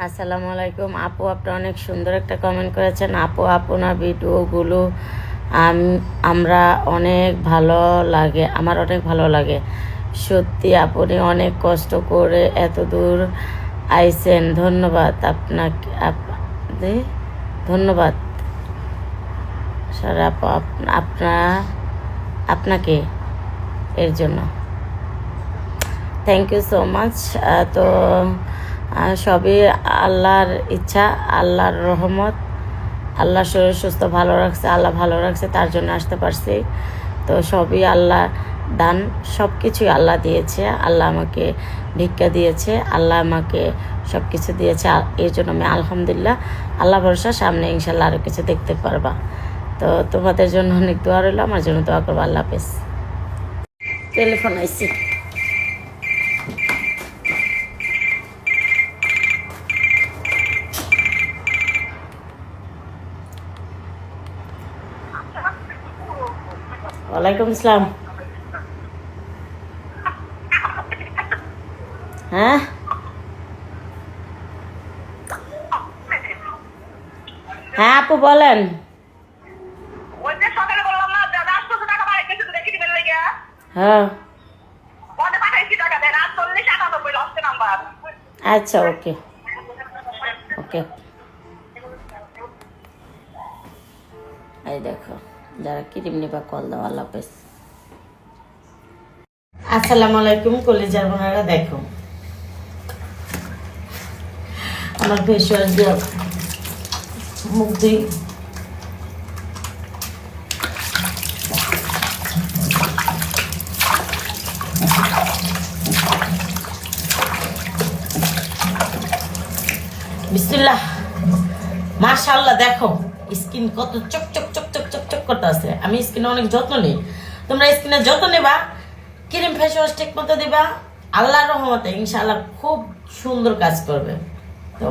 আসসালামু আলাইকুম আপু, আপনি অনেক সুন্দর একটা কমেন্ট করেছেন। আপু, আপনার ভিডিওগুলো আমরা অনেক ভালো লাগে, আমার অনেক ভালো লাগে। সত্যি আপনি অনেক কষ্ট করে এত দূর আইছেন। ধন্যবাদ আপনাকে, ধন্যবাদ স্যার আপু, আপনাকে এর জন্য থ্যাংক ইউ সো মাচ। তো সবই আল্লাহর ইচ্ছা, আল্লাহর রহমত। আল্লাহ শরীর সুস্থ ভালো রাখছে, আল্লাহ ভালো রাখছে, তার জন্য আসতে পারছি। তো সবই আল্লাহ দান, সব কিছুই আল্লাহ দিয়েছে। আল্লাহ আমাকে ভিক্ষা দিয়েছে, আল্লাহ আমাকে সব কিছু দিয়েছে। এই জন্য আমি আলহামদুলিল্লাহ, আল্লাহ ভরসা, সামনে ইনশাল্লাহ আরও কিছু দেখতে পারবা। তো তোমাদের জন্য অনেক দোয়া রইল, আমার জন্য দোয়া করবো। আল্লাহ হাফেজ। টেলিফোন আইসি। ওয়ালাইকুম আসসালাম। হ্যাঁ, হ্যাঁ আপু বলেন। হ্যাঁ, আচ্ছা, ওকে ওকে। এই দেখো, যারা ক্রিম নিবা কল দাও। আল্লাহ হাফেজ। আসসালামু আলাইকুম কলিজার বোনেরা, দেখো আমার ফেস ওয়াশ দিয়ে মুখ দিই। বিসমিল্লাহ। মাশাআল্লাহ, দেখো স্কিন কত চক চক চক চক চক চক করতে আছে। আমি স্কিনে অনেক যত্ন নিই, তোমরা স্কিনের যত্ন নেবা, ক্রিম ফেস ওয়াশ ঠিক মতো দিবা, আল্লাহর রহমতে ইনশাআল্লাহ খুব সুন্দর কাজ করবে। তো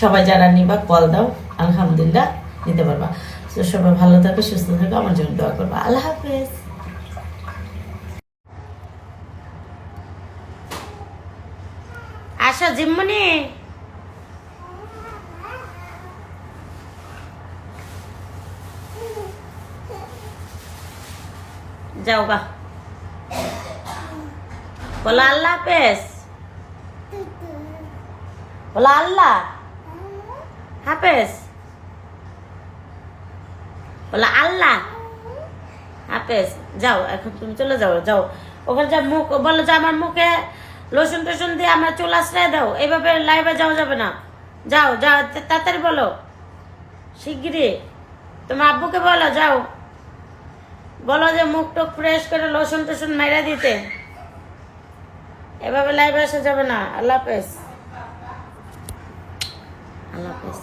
সবাই যারা নিবা কল দাও, আলহামদুলিল্লাহ নিতে পারবা। তো সবাই ভালো থাকো, সুস্থ থাকো, আমার জন্য দোয়া করবা। আল্লাহ হাফেজ। আশা জিম্মনি, যাও গা, বলো আল্লাহ হাফেজ, বলো আল্লাহ হাফেজ, বলো আল্লাহ হাফেজ। যাও, এখন তুমি চলে যাও, যাও ওখানে যা মুখ বলো যে আমার মুখে লোশন টোশন দিয়ে আমার চুল আশ্রয় দাও। এইভাবে লাইভে যাওয়া যাবে না। যাও যাও, তাড়াতাড়ি বলো, শিগগিরই। তোমার আব্বুকে বলো, যাও বলো যে মুখ টুক ফ্রেশ করে লোশন টোশন মেরে দিতে। এভাবে লাইভে আসা যাবে না। আল্লাহ হাফেজ, আল্লাহ হাফেজ।